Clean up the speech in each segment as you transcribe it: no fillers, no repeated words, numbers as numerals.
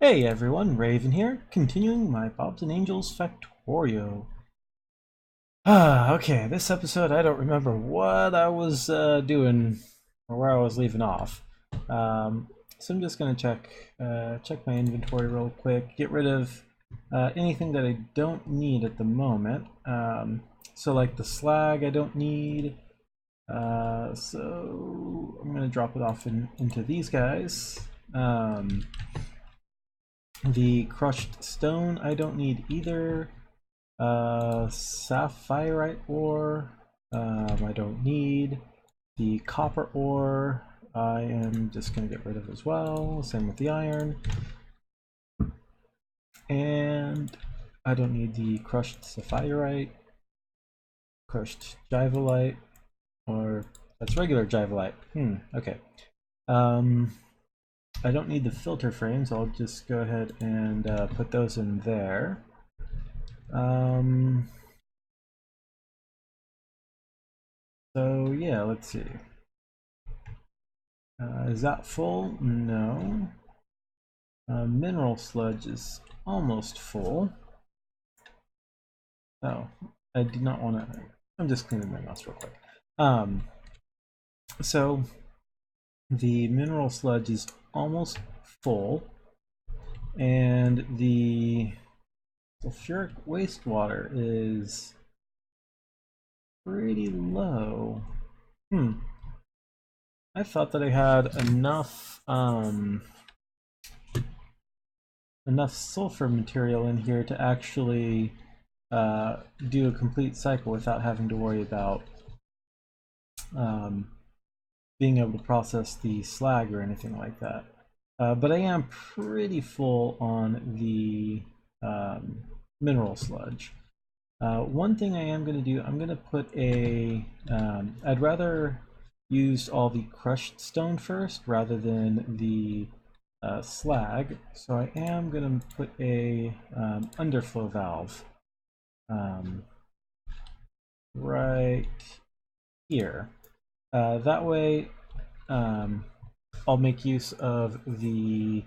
Hey everyone, Raven here, continuing my Bobs and Angels Factorio. Okay, this episode I don't remember what I was doing or where I was leaving off. So I'm just gonna check my inventory real quick, get rid of anything that I don't need at the moment. So like the slag I don't need. So I'm gonna drop it off into these guys. The crushed stone I don't need either. Sapphirite ore I don't need. The copper ore I am just going to get rid of as well. Same with the iron. And I don't need the crushed sapphirite, crushed jivolite, or that's regular jivolite. Okay. I don't need the filter frames. I'll just go ahead and put those in there. So yeah, let's see. Is that full? No. Mineral sludge is almost full. Oh, I did not want to. I'm just cleaning my mouse real quick. So the mineral sludge is almost full, and the sulfuric wastewater is pretty low. I thought that I had enough sulfur material in here to actually do a complete cycle without having to worry about being able to process the slag or anything like that. But I am pretty full on the mineral sludge. One thing I am going to do, I'm going to put I'd rather use all the crushed stone first rather than the slag. So I am going to put a underflow valve right here. That way I'll make use of the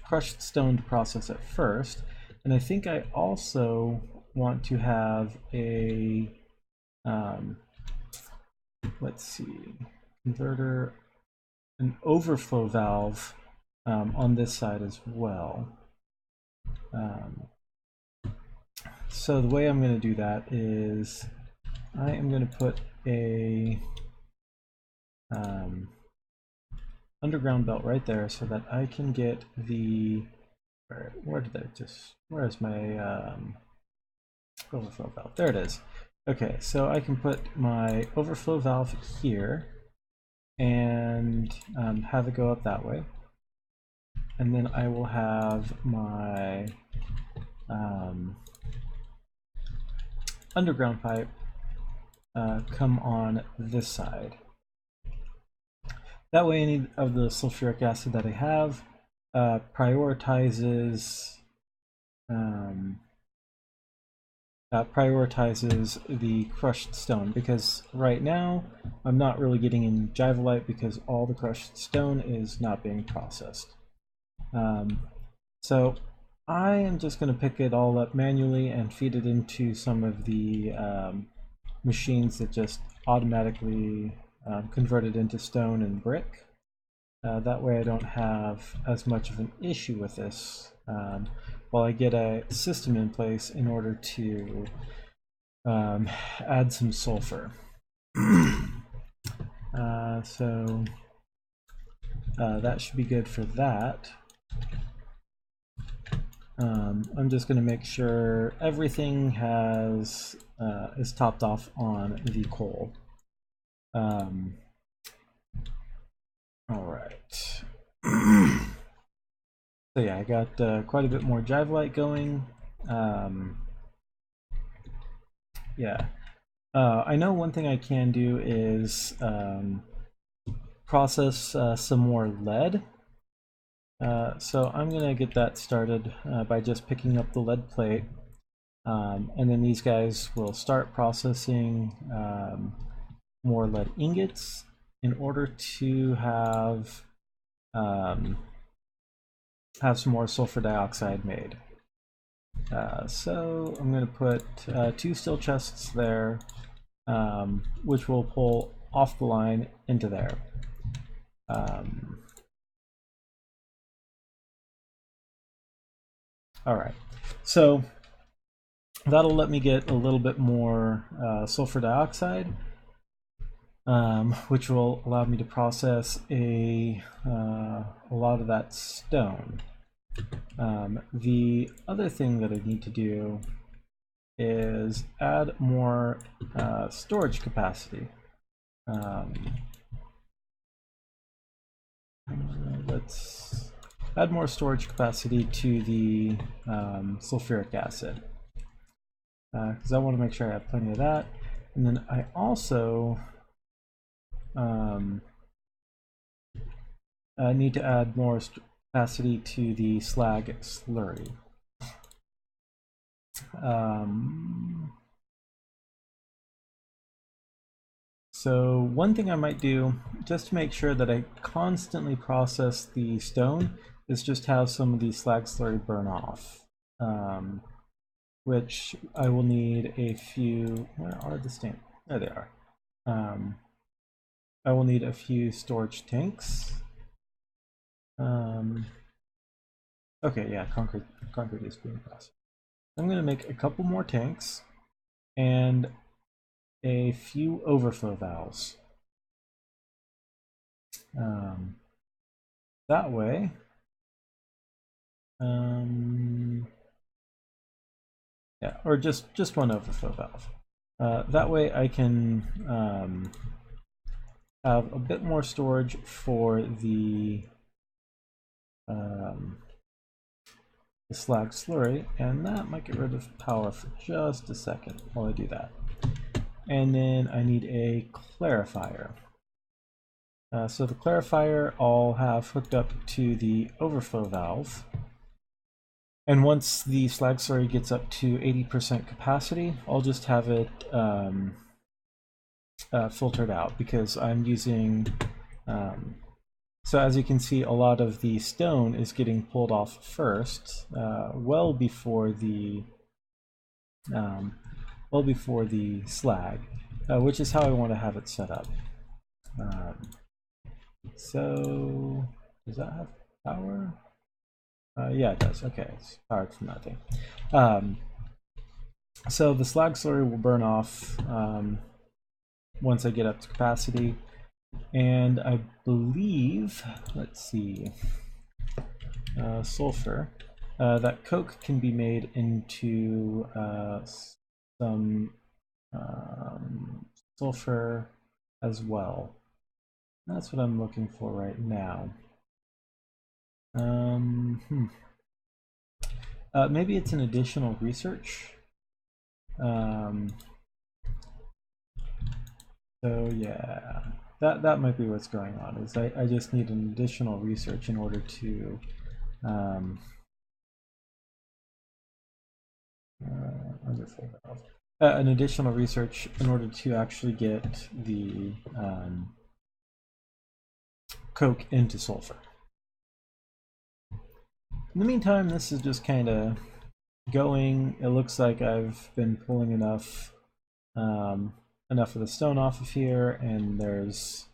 crushed stone to process it first. And I think I also want to have a let's see, converter, an overflow valve on this side as well. So the way I'm going to do that is I am going to put a underground belt right there so that I can get the where's my overflow valve? There it is. Okay, so I can put my overflow valve here and have it go up that way, and then I will have my underground pipe come on this side. That way any of the sulfuric acid that I have prioritizes the crushed stone, because right now I'm not really getting any jivolite because all the crushed stone is not being processed. So I am just going to pick it all up manually and feed it into some of the machines that just automatically convert it into stone and brick. That way I don't have as much of an issue with this while I get a system in place in order to add some sulfur. So that should be good for that. I'm just going to make sure everything is topped off on the coal. All right. So yeah, I got quite a bit more jivolite going. Yeah. I know one thing I can do is process some more lead. So I'm going to get that started by just picking up the lead plate. And then these guys will start processing more lead ingots, in order to have some more sulfur dioxide made. So I'm going to put 2 steel chests there, which will pull off the line into there. All right, so that'll let me get a little bit more sulfur dioxide, which will allow me to process a lot of that stone. The other thing that I need to do is add more storage capacity. Let's add more storage capacity to the sulfuric acid, because I want to make sure I have plenty of that. And then I also need to add more capacity to the slag slurry. So one thing I might do, just to make sure that I constantly process the stone, is just have some of the slag slurry burn off, which I will need a few. Where are the stamps? There they are. I will need a few storage tanks. Okay, yeah, concrete is being processed. I'm going to make a couple more tanks and a few overflow valves. That way, yeah, or just one overflow valve. That way I can have a bit more storage for the slag slurry, and that might get rid of power for just a second while I do that. And then I need a clarifier. So the clarifier I'll have hooked up to the overflow valve. And once the slag slurry gets up to 80% capacity, I'll just have it filtered out, because I'm using so as you can see, a lot of the stone is getting pulled off first, well before the slag, which is how I want to have it set up. So does that have power? Yeah, it does. Okay, it's powered from that thing. So the slag slurry will burn off once I get up to capacity. And I believe, let's see, sulfur, that coke can be made into some sulfur as well. That's what I'm looking for right now. Maybe it's an additional research. So yeah, that might be what's going on. Is I just need an additional research in order to an additional research in order to actually get the coke into sulfur. In the meantime, this is just kind of going. It looks like I've been pulling enough of the stone off of here, and there's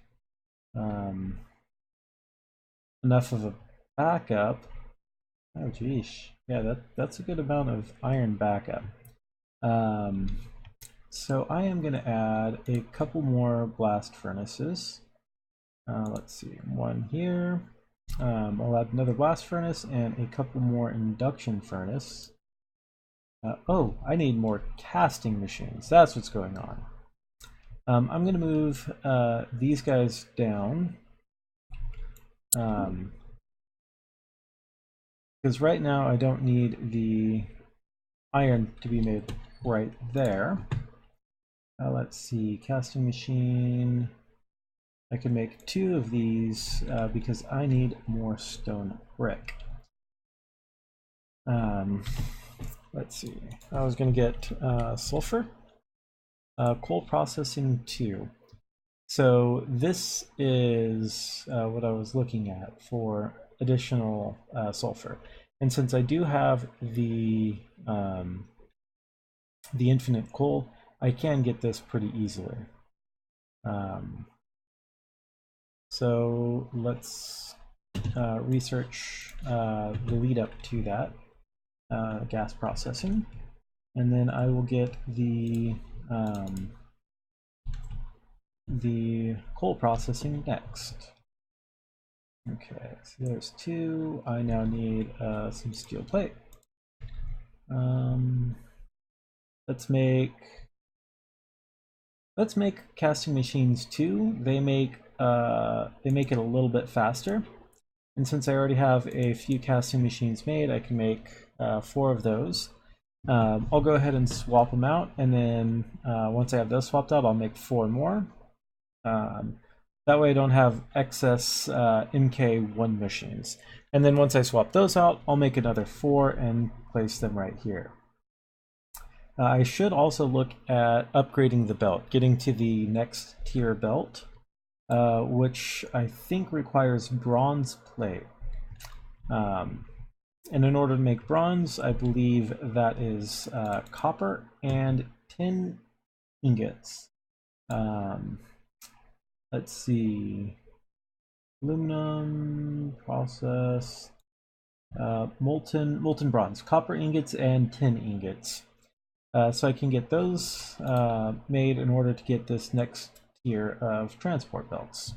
enough of a backup. Oh geez, yeah, that's a good amount of iron backup. So I am going to add a couple more blast furnaces. Let's see, one here. I'll add another blast furnace and a couple more induction furnace. Oh, I need more casting machines. That's what's going on. I'm going to move these guys down. Because right now I don't need the iron to be made right there. Let's see, casting machine. I can make 2 of these because I need more stone brick. Let's see, I was going to get sulfur, coal processing 2. So this is what I was looking at for additional sulfur. And since I do have the infinite coal, I can get this pretty easily. So let's research the lead up to that gas processing, and then I will get the coal processing next. Okay, so there's two. I now need some steel plate. Let's make casting machines 2. They make it a little bit faster. And since I already have a few casting machines made, I can make 4 of those. I'll go ahead and swap them out, and then once I have those swapped out, I'll make 4 more. That way I don't have excess MK1 machines. And then once I swap those out, I'll make another 4 and place them right here. I should also look at upgrading the belt, getting to the next tier belt, which I think requires bronze plate. And in order to make bronze, I believe that is copper and tin ingots. Let's see. Aluminum, process, molten bronze, copper ingots and tin ingots. So I can get those made in order to get this next tier of transport belts.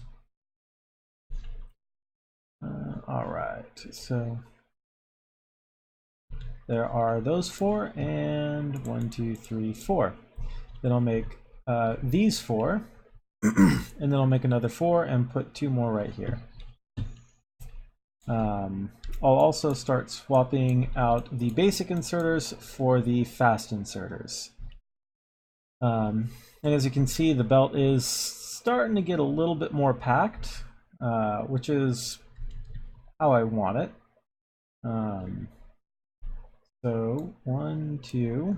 All right, so there are those 4, and 1, 2, 3, 4. Then I'll make these 4, and then I'll make another 4 and put 2 more right here. I'll also start swapping out the basic inserters for the fast inserters. And as you can see, the belt is starting to get a little bit more packed, which is how I want it. So 1, 2.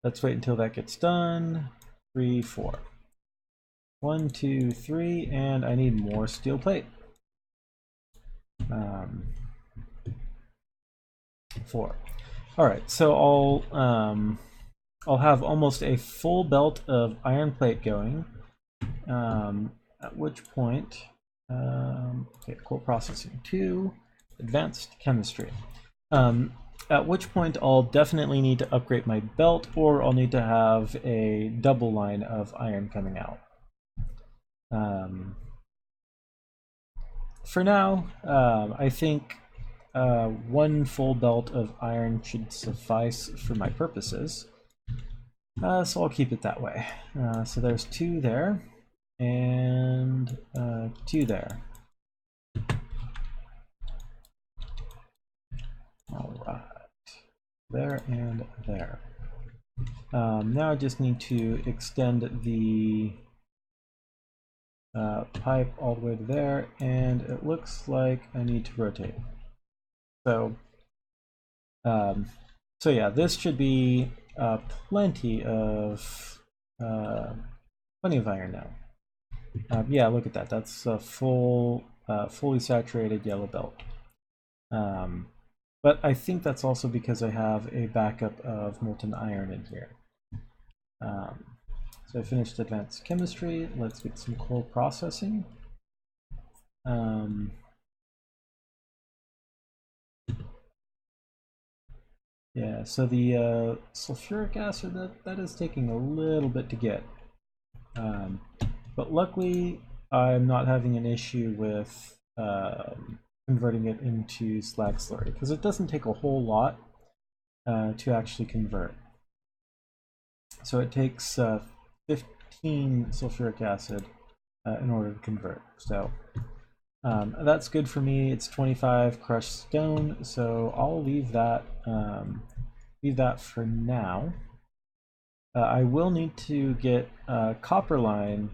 Let's wait until that gets done. 3, 4. 1, 2, 3, and I need more steel plate. 4. All right, so I'll have almost a full belt of iron plate going. At which point, okay, coal processing 2, advanced chemistry. At which point I'll definitely need to upgrade my belt, or I'll need to have a double line of iron coming out. For now, I think 1 full belt of iron should suffice for my purposes. So I'll keep it that way. So there's 2 there, and 2 there. All right, there and there. Now I just need to extend the pipe all the way to there, and it looks like I need to rotate. So, so yeah, this should be plenty of iron now. Yeah, look at that. That's a fully saturated yellow belt. But I think that's also because I have a backup of molten iron in here. So I finished advanced chemistry. Let's get some coal processing. Yeah, so the sulfuric acid, that is taking a little bit to get. But luckily, I'm not having an issue with converting it into slag slurry, because it doesn't take a whole lot to actually convert. So it takes 15 sulfuric acid in order to convert. So that's good for me. It's 25 crushed stone, so I'll leave that for now. I will need to get a copper line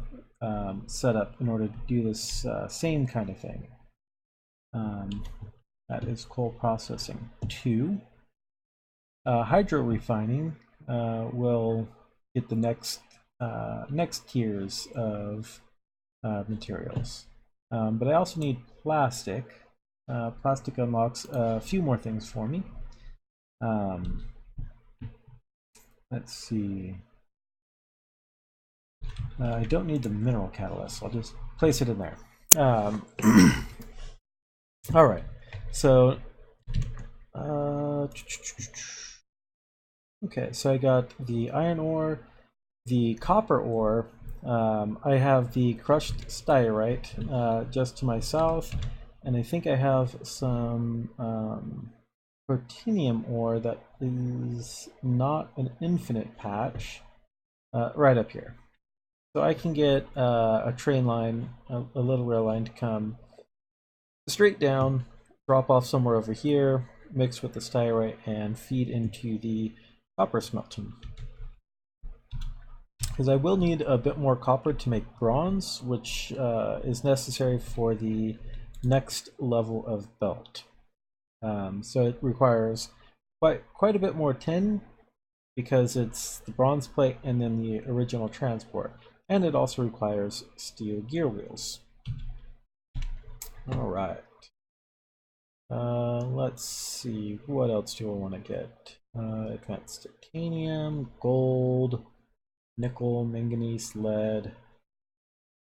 set up in order to do this same kind of thing. That is coal processing 2. Hydro refining will get the next tiers of materials. But I also need plastic. Plastic unlocks a few more things for me. Um, let's see. I don't need the mineral catalyst, so I'll just place it in there. Um, all right. So, okay. So I got the iron ore, the copper ore. I have the crushed styrite just to my south, and I think I have some Protinium ore that is not an infinite patch right up here. So I can get a train line, a little rail line to come straight down, drop off somewhere over here, mix with the styrite, and feed into the copper smelting. Because I will need a bit more copper to make bronze, which is necessary for the next level of belt. So it requires quite a bit more tin because it's the bronze plate and then the original transport. And it also requires steel gear wheels. All right. Let's see, what else do I want to get? Advanced titanium, gold, nickel, manganese, lead,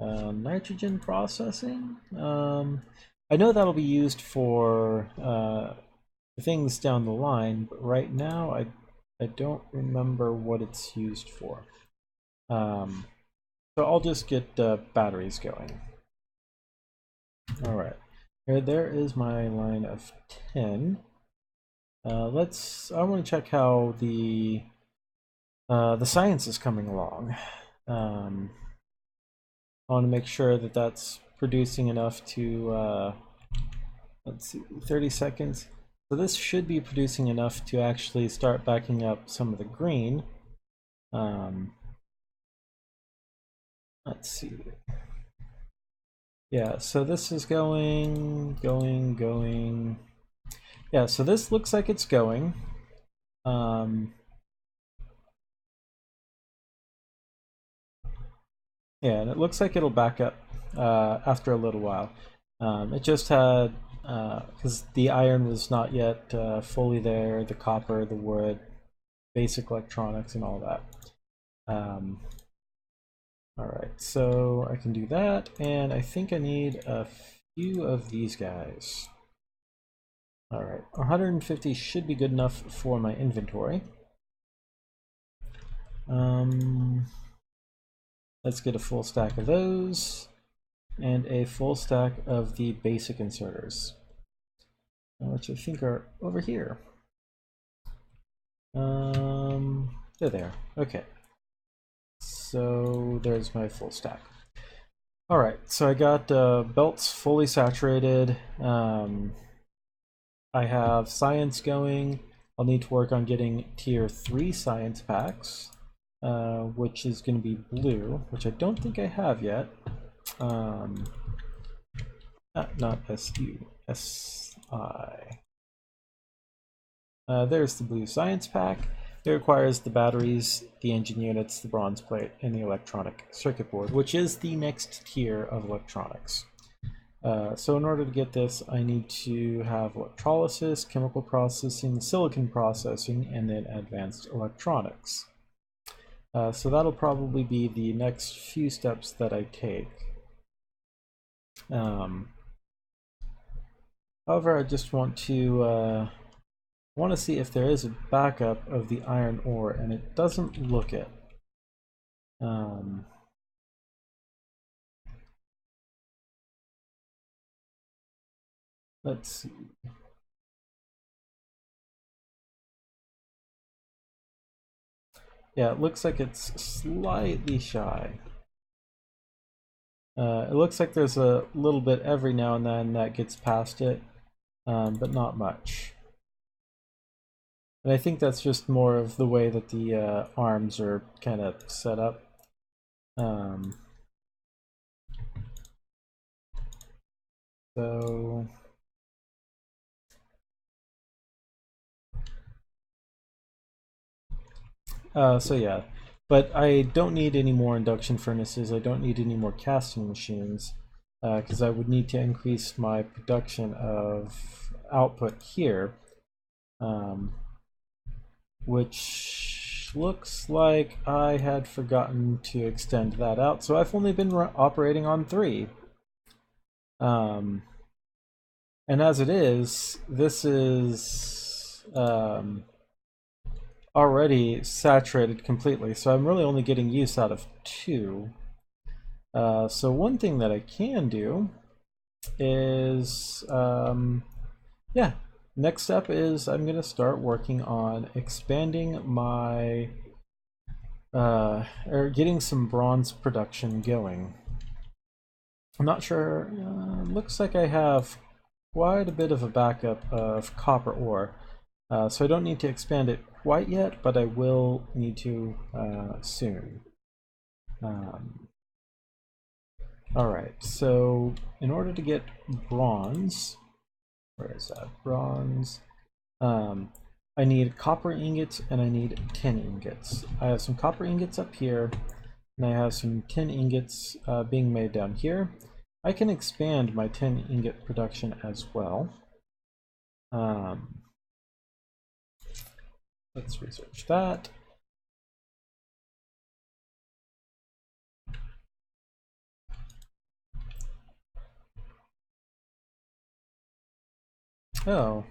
nitrogen processing. I know that'll be used for things down the line, but right now I don't remember what it's used for. So I'll just get batteries going. All right, there is my line of 10. I want to check how the science is coming along. I want to make sure that that's producing enough to let's see, 30 seconds. So this should be producing enough to actually start backing up some of the green. Let's see. Yeah, so this is going. Yeah, so this looks like it's going. Yeah, and it looks like it'll back up after a little while. It just had, because the iron was not yet fully there, the copper, the wood, basic electronics, and all that. All right, so I can do that, and I think I need a few of these guys. All right, 150 should be good enough for my inventory. Let's get a full stack of those, and a full stack of the basic inserters, which I think are over here. They're there. Okay. So there's my full stack. All right, so I got belts fully saturated. I have science going. I'll need to work on getting tier 3 science packs, which is going to be blue, which I don't think I have yet. Not SU, SI. There's the blue science pack. It requires the batteries, the engine units, the bronze plate, and the electronic circuit board, which is the next tier of electronics. So in order to get this, I need to have electrolysis, chemical processing, silicon processing, and then advanced electronics. So that'll probably be the next few steps that I take. However, I just want to see if there is a backup of the iron ore, and it doesn't look it. Let's see. Yeah, it looks like it's slightly shy. It looks like there's a little bit every now and then that gets past it, but not much. And I think that's just more of the way that the arms are kind of set up. So So yeah, but I don't need any more induction furnaces. I don't need any more casting machines because I would need to increase my production of output here, um, which looks like I had forgotten to extend that out. So I've only been operating on 3. Um, and as it is, this is already saturated completely, so I'm really only getting use out of 2. So one thing that I can do is, yeah, next step is I'm going to start working on expanding my, or getting some bronze production going. I'm not sure, looks like I have quite a bit of a backup of copper ore. So I don't need to expand it quite yet, but I will need to soon. Alright, so in order to get bronze, where is that? Bronze. I need copper ingots and I need tin ingots. I have some copper ingots up here, and I have some tin ingots being made down here. I can expand my tin ingot production as well. Let's research that. Oh,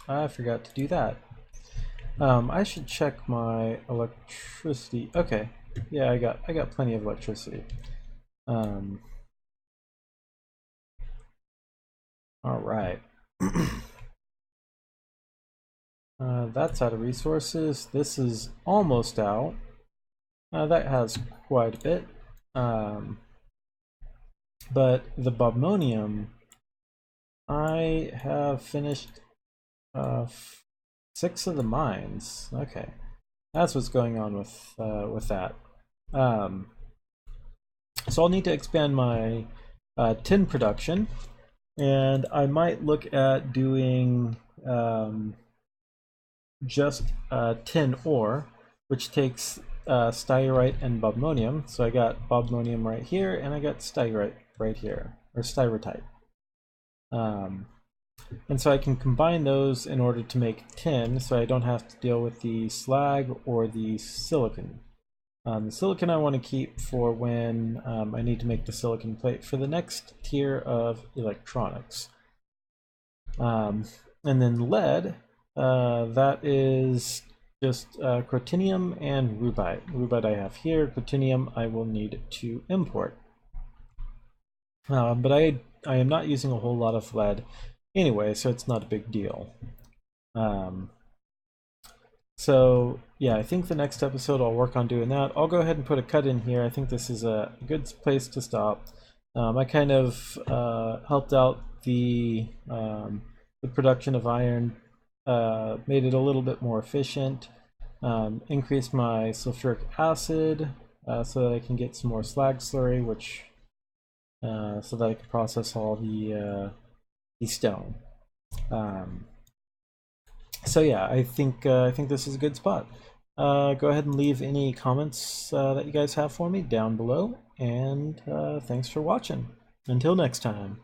I forgot to do that. I should check my electricity. Okay, yeah, I got plenty of electricity. All right. That's out of resources. This is almost out. That has quite a bit. But the bobmonium, I have finished 6 of the mines. Okay, that's what's going on with that. So I'll need to expand my tin production, and I might look at doing just tin ore, which takes styrite and bobmonium. So I got bobmonium right here, and I got styrite right here, or styrotite. And so I can combine those in order to make tin, so I don't have to deal with the slag or the silicon. The silicon I want to keep for when I need to make the silicon plate for the next tier of electronics. And then lead, that is just crotinium and rubite. Rubite I have here, crotinium I will need to import. But I am not using a whole lot of lead anyway, so it's not a big deal. So yeah, I think the next episode I'll work on doing that. I'll go ahead and put a cut in here. I think this is a good place to stop. I kind of helped out the production of iron, made it a little bit more efficient, increased my sulfuric acid so that I can get some more slag slurry, which so that I can process all the stone. So yeah, I think this is a good spot. Go ahead and leave any comments that you guys have for me down below, and thanks for watching. Until next time.